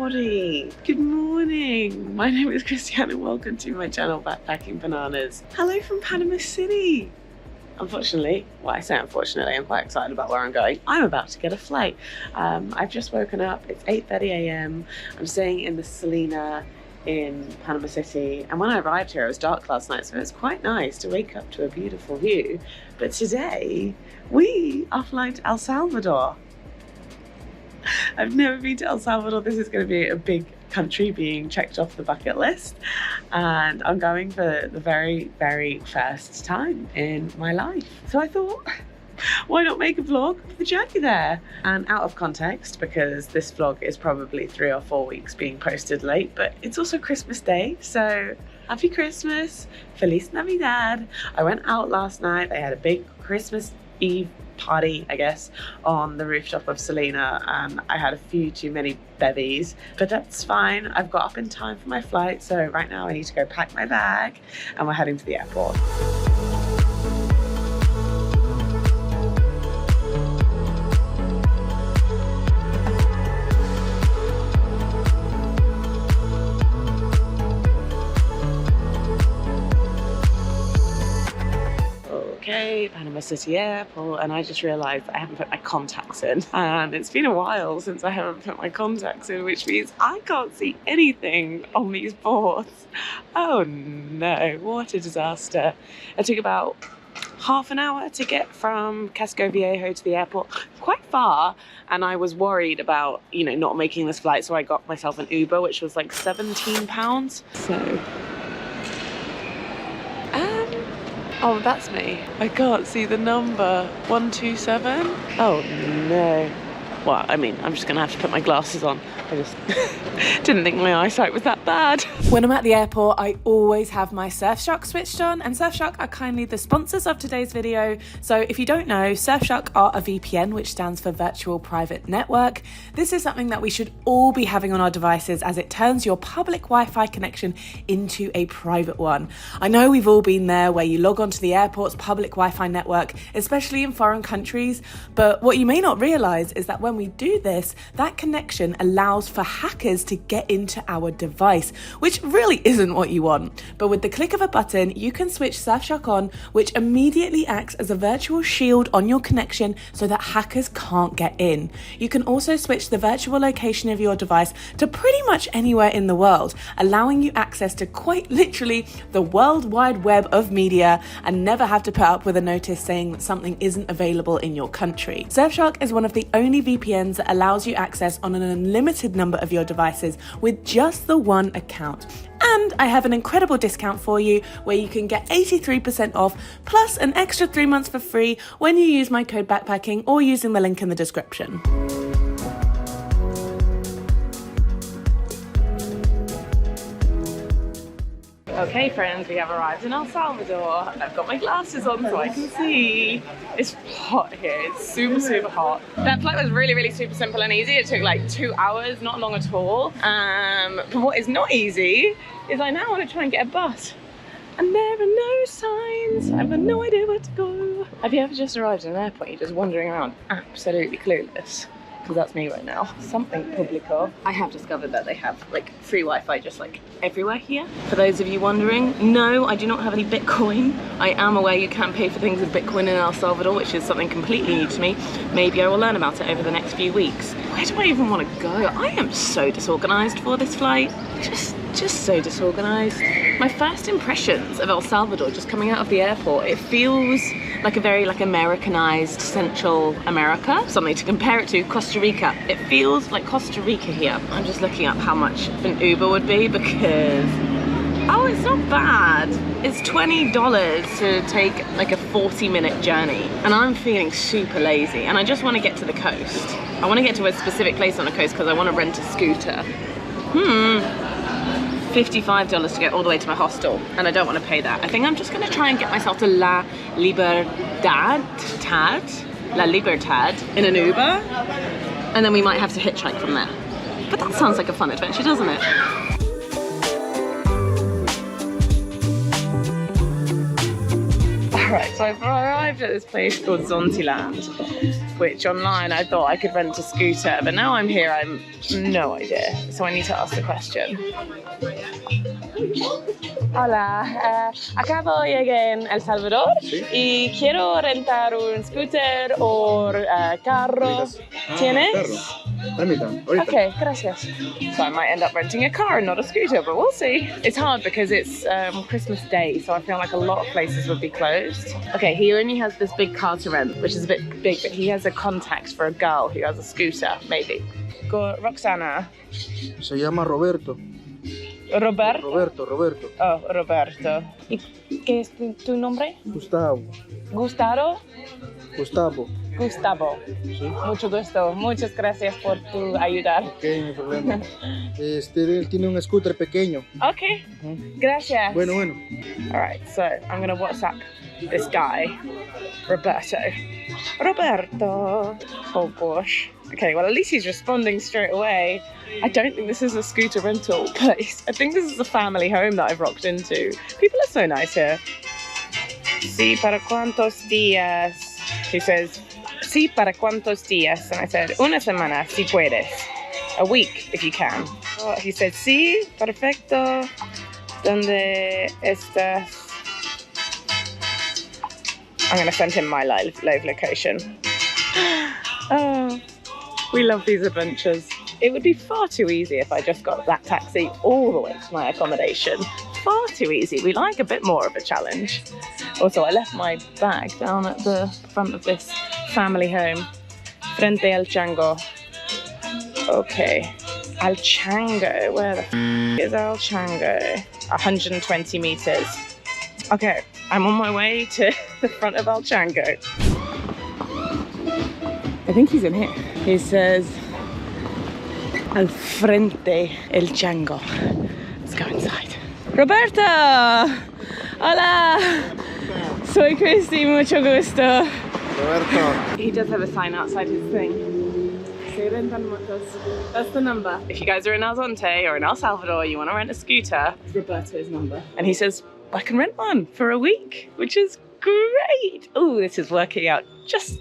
everybody, good morning. My name is Christianne and welcome to my channel Backpacking Bananas. Hello from Panama City. Unfortunately, well, I say unfortunately, I'm quite excited about where I'm going. I'm about to get a flight. I've just woken up, it's 8:30 a.m. I'm staying in the Salina in Panama City, and when I arrived here it was dark last night, so it was quite nice to wake up to a beautiful view. But today we are flying to El Salvador. I've never been to El Salvador. This is going to be a big country being checked off the bucket list, and I'm going for the very, very first time in my life. So I thought, why not make a vlog of the journey there? And out of context, because this vlog is probably 3 or 4 weeks being posted late, but it's also Christmas Day, so happy Christmas, Feliz Navidad. I went out last night. They had a big Christmas Eve party, I guess, on the rooftop of Salina, and I had a few too many bevies, but that's fine. I've got up in time for my flight, so right now I need to go pack my bag and we're heading to the airport. Okay, Panama City Airport, and I just realised I haven't put my contacts in, and it's been a while since I haven't put my contacts in, which means I can't see anything on these boards. Oh no, what a disaster. It took about half an hour to get from Casco Viejo to the airport, quite far, and I was worried about, you know, not making this flight, so I got myself an Uber, which was like £17. So oh, that's me. I can't see the number. 127? Oh no. Well, I mean, I'm just gonna have to put my glasses on. I just didn't think my eyesight was that bad. When I'm at the airport, I always have my Surfshark switched on, and Surfshark are kindly the sponsors of today's video. So if you don't know, Surfshark are a VPN, which stands for Virtual Private Network. This is something that we should all be having on our devices, as it turns your public Wi-Fi connection into a private one. I know we've all been there, where you log onto the airport's public Wi-Fi network, especially in foreign countries, but what you may not realise is that when we do this, that connection allows for hackers to get into our device, which really isn't what you want. But with the click of a button, you can switch Surfshark on, which immediately acts as a virtual shield on your connection so that hackers can't get in. You can also switch the virtual location of your device to pretty much anywhere in the world, allowing you access to quite literally the world wide web of media and never have to put up with a notice saying that something isn't available in your country. Surfshark is one of the only VPNs that allows you access on an unlimited number of your devices with just the one account. And I have an incredible discount for you where you can get 83% off plus an extra 3 months for free when you use my code backpacking or using the link in the description. Okay friends, we have arrived in El Salvador. I've got my glasses on so I can see. It's hot here, it's super, super hot. That flight was really, really super simple and easy. It took like 2 hours, not long at all. But what is not easy is I now want to try and get a bus. And there are no signs. I've got no idea where to go. Have you ever just arrived in an airport, you're just wandering around absolutely clueless? Because that's me right now. Something publico. I have discovered that they have like free Wi-Fi just like everywhere here. For those of you wondering, no, I do not have any Bitcoin. I am aware you can pay for things with Bitcoin in El Salvador, which is something completely new to me. Maybe I will learn about it over the next few weeks. Where do I even want to go? I am so disorganized for this flight. Just so disorganized. My first impressions of El Salvador just coming out of the airport, it feels like a very Americanized Central America. Something to compare it to, Costa Rica. It feels like Costa Rica here. I'm just looking up how much an Uber would be because, oh, it's not bad. It's $20 to take like a 40-minute journey. And I'm feeling super lazy and I just want to get to the coast. I want to get to a specific place on the coast because I want to rent a scooter. $55 to get all the way to my hostel, and I don't want to pay that. I think I'm just going to try and get myself to La Libertad in an Uber, and then we might have to hitchhike from there. But that sounds like a fun adventure, doesn't it? Alright, so I've arrived at this place called Zonte land. which online I thought I could rent a scooter, but now I'm here, I'm no idea. So I need to ask the question. Hola, acabo de llegar en El Salvador y quiero rentar un scooter o carro. ¿Tienes? Okay, gracias. So I might end up renting a car and not a scooter, but we'll see. It's hard because it's Christmas Day, so I feel like a lot of places would be closed. Okay, he only has this big car to rent, which is a bit big, but he has a contact for a girl who has a scooter, maybe. Go, Roxana. Se llama Roberto. Roberto. Roberto. Oh, Roberto. ¿Y qué es tu nombre? Gustavo. Gustavo. Gustavo. Gustavo. Sí. Mucho gusto. Muchas gracias por tu ayudar. Ok, no hay problema. Él tiene un scooter pequeño. Okay. Gracias. Bueno. All right, so I'm gonna WhatsApp this guy, Roberto. Roberto. Oh gosh. Okay, well at least he's responding straight away. I don't think this is a scooter rental place. I think this is a family home that I've rocked into. People are so nice here. Sí, ¿para cuántos días? He says, sí, ¿para cuántos días? And I said, una semana, si puedes. A week, if you can. Oh, he said, sí, perfecto. ¿Dónde estás? I'm going to send him my live location. Oh, we love these adventures. It would be far too easy if I just got that taxi all the way to my accommodation. Far too easy. We like a bit more of a challenge. Also, I left my bag down at the front of this family home. Frente al Chango. Okay. Al Chango. Where the f is Al Chango? 120 meters. Okay, I'm on my way to the front of Al Chango. I think he's in here. He says, Al frente el Chango. Let's go inside. Roberto! Hola! Soy Christy, mucho gusto. Roberto. He does have a sign outside his thing. That's the number. If you guys are in El Zonte or in El Salvador, you want to rent a scooter, it's Roberto's number. And he says, I can rent one for a week, which is great. Oh, this is working out just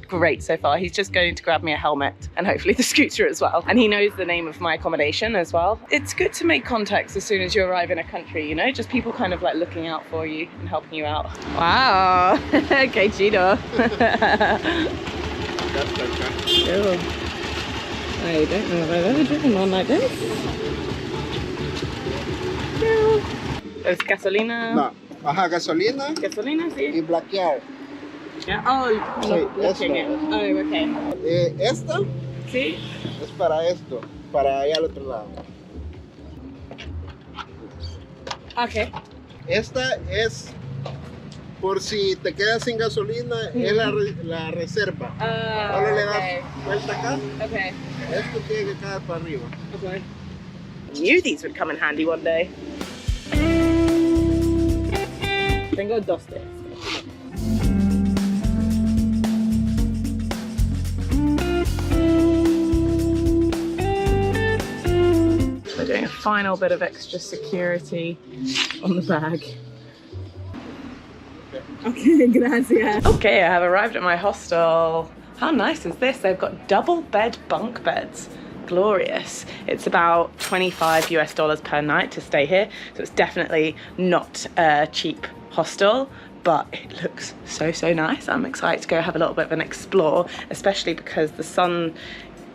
great so far. He's just going to grab me a helmet and hopefully the scooter as well. And he knows the name of my accommodation as well. It's good to make contacts as soon as you arrive in a country, you know, just people kind of like looking out for you and helping you out. Wow. Okay, chido. Oh. I don't know if I've ever driven one like this. No. There's gasolina. No. Ajá, gasolina. Gasolina, sí. Y blaquear. Yeah. Oh, Sí, blocking it. eso. Oh, okay. Esta Sí. es para esto, para allá al otro lado. Okay. Esta es por si te quedas sin gasolina, es la reserva. Solo le das vuelta acá. Okay. Esto tiene que caer para arriba. Okay. Knew these would come in handy one day. Tengo dos de estos. We're doing a final bit of extra security on the bag. Okay, gracias. Okay, I have arrived at my hostel. How nice is this? They've got double bed bunk beds. Glorious. It's about $25 per night to stay here, so it's definitely not a cheap hostel, but it looks so nice. I'm excited to go have a little bit of an explore, especially because the sun,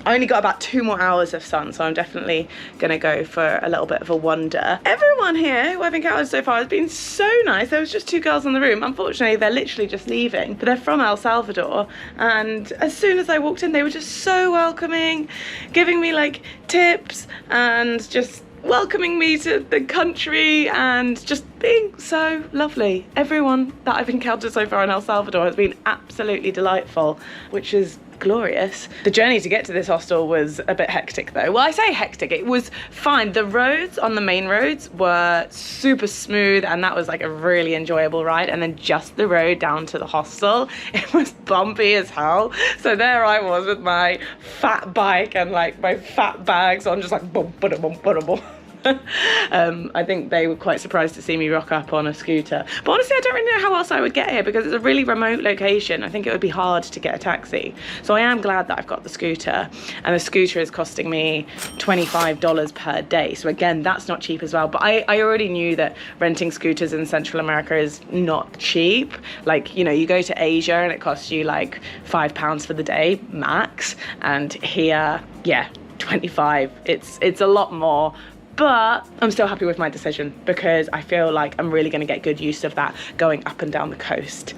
I only got about 2 more hours of sun, so I'm definitely gonna go for a little bit of a wander. Everyone here who I've encountered so far has been so nice. There was just 2 girls in the room. Unfortunately, they're literally just leaving, but they're from El Salvador. And as soon as I walked in, they were just so welcoming, giving me like tips and just welcoming me to the country and just being so lovely. Everyone that I've encountered so far in El Salvador has been absolutely delightful, which is glorious. The journey to get to this hostel was a bit hectic though. Well, I say hectic, it was fine. The roads on the main roads were super smooth and that was like a really enjoyable ride, and then just the road down to the hostel, it was bumpy as hell. So there I was with my fat bike and like my fat bags on, just like bum, bada, bum, bada, bum. I think they were quite surprised to see me rock up on a scooter. But honestly, I don't really know how else I would get here because it's a really remote location. I think it would be hard to get a taxi. So I am glad that I've got the scooter, and the scooter is costing me $25 per day. So again, that's not cheap as well. But I already knew that renting scooters in Central America is not cheap. Like, you know, you go to Asia and it costs you like £5 for the day max, and here, yeah, 25. It's a lot more, but I'm still happy with my decision because I feel like I'm really going to get good use of that going up and down the coast.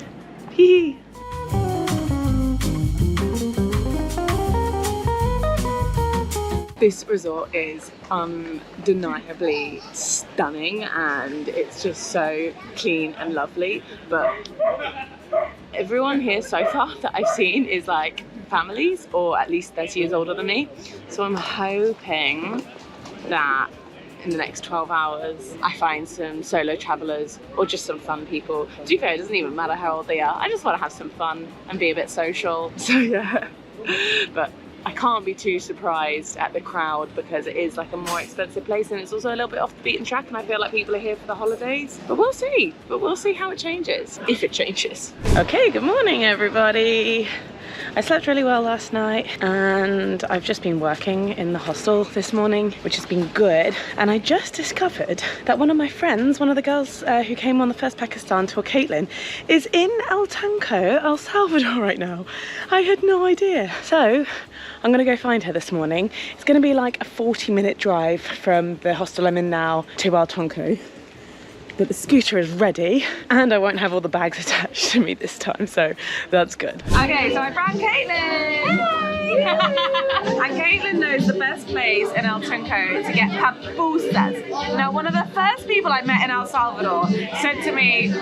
Hee. This resort is undeniably stunning, and it's just so clean and lovely, but everyone here so far that I've seen is like families, or at least 30 years older than me. So I'm hoping that in the next 12 hours I find some solo travelers or just some fun people. To be fair, it doesn't even matter how old they are. I just want to have some fun and be a bit social. So yeah, but I can't be too surprised at the crowd because it is like a more expensive place, and it's also a little bit off the beaten track, and I feel like people are here for the holidays. But we'll see. But we'll see how it changes, if it changes. Okay, good morning everybody. I slept really well last night, and I've just been working in the hostel this morning, which has been good. And I just discovered that one of my friends, one of the girls who came on the first Pakistan tour, Caitlin, is in El Tanco, El Salvador right now. I had no idea. So I'm gonna go find her this morning. It's gonna be like a 40-minute drive from the hostel I'm in now to El Tanco. But the scooter is ready, and I won't have all the bags attached to me this time, so that's good. Okay, so I found Caitlin! And Caitlin knows the best place in El Tanco to get pupusas. Now, one of the first people I met in El Salvador said to me,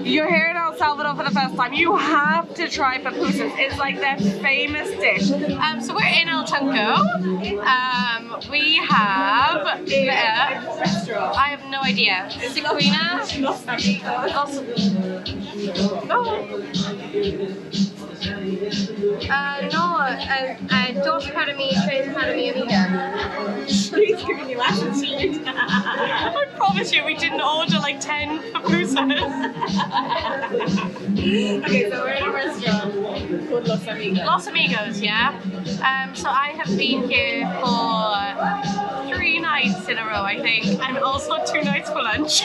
"You're here in El Salvador for the first time, you have to try pupusas. It's like their famous dish." So we're in El Tanco. We have I have no idea. Sequina? Los Amigos. Dos para mí, tres para mi amiga. She's giving you attitude. I promise you we didn't order like 10 pupusas. Okay, so we're in a restaurant called Los Amigos. Los Amigos, yeah. So I have been here for 3 nights in a row, I think, and also 2 nights for lunch.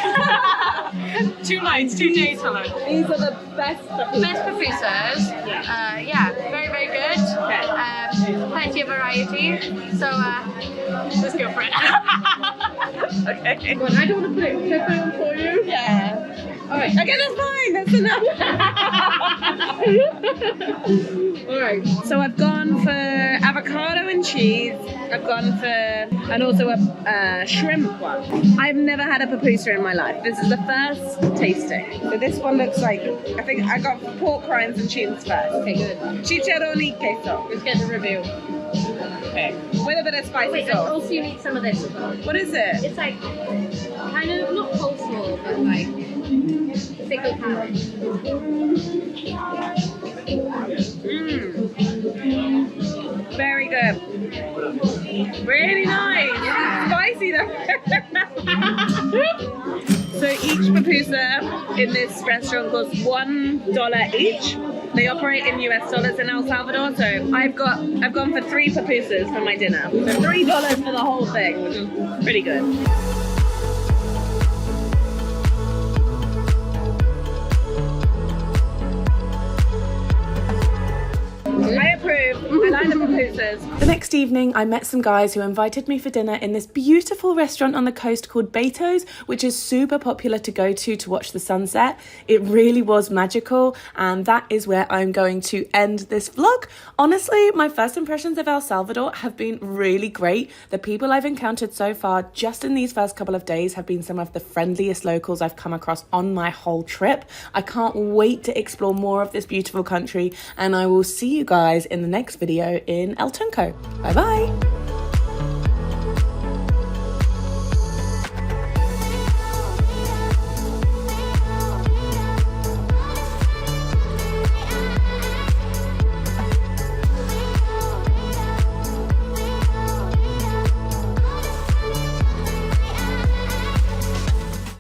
2 nights, 2 days for lunch. These are the best pupusas. Best pupusas. Yeah, very, very good. Okay. Plenty of variety. So let's go for it. Okay. Well, I don't want to put it on for you. Yeah. Alright. Okay, that's fine. That's enough. Alright. So I've gone for avocado and cheese. I've gone for, and also a shrimp one. I've never had a pupusa in my life. This is the first tasting. So this one looks like, I think I got pork rinds and tunes first. Okay, good. Chicharrón y queso. Let's get the review. Okay. With a bit of spicy Wait, sauce. also you need some of this as well. What is it? It's like kind of not coleslaw, but like thicker carrots. Very good. Really nice. Yeah. Spicy though. So each pupusa in this restaurant costs $1 each. They operate in US dollars in El Salvador, so I've gone for 3 pupusas for my dinner. So $3 for the whole thing, which is pretty good. I approve. I like the pupusas. The next evening, I met some guys who invited me for dinner in this beautiful restaurant on the coast called Beto's, which is super popular to go to watch the sunset. It really was magical, and that is where I'm going to end this vlog. Honestly, my first impressions of El Salvador have been really great. The people I've encountered so far, just in these first couple of days, have been some of the friendliest locals I've come across on my whole trip. I can't wait to explore more of this beautiful country, and I will see you guys in the next video in El Tanco. Bye bye.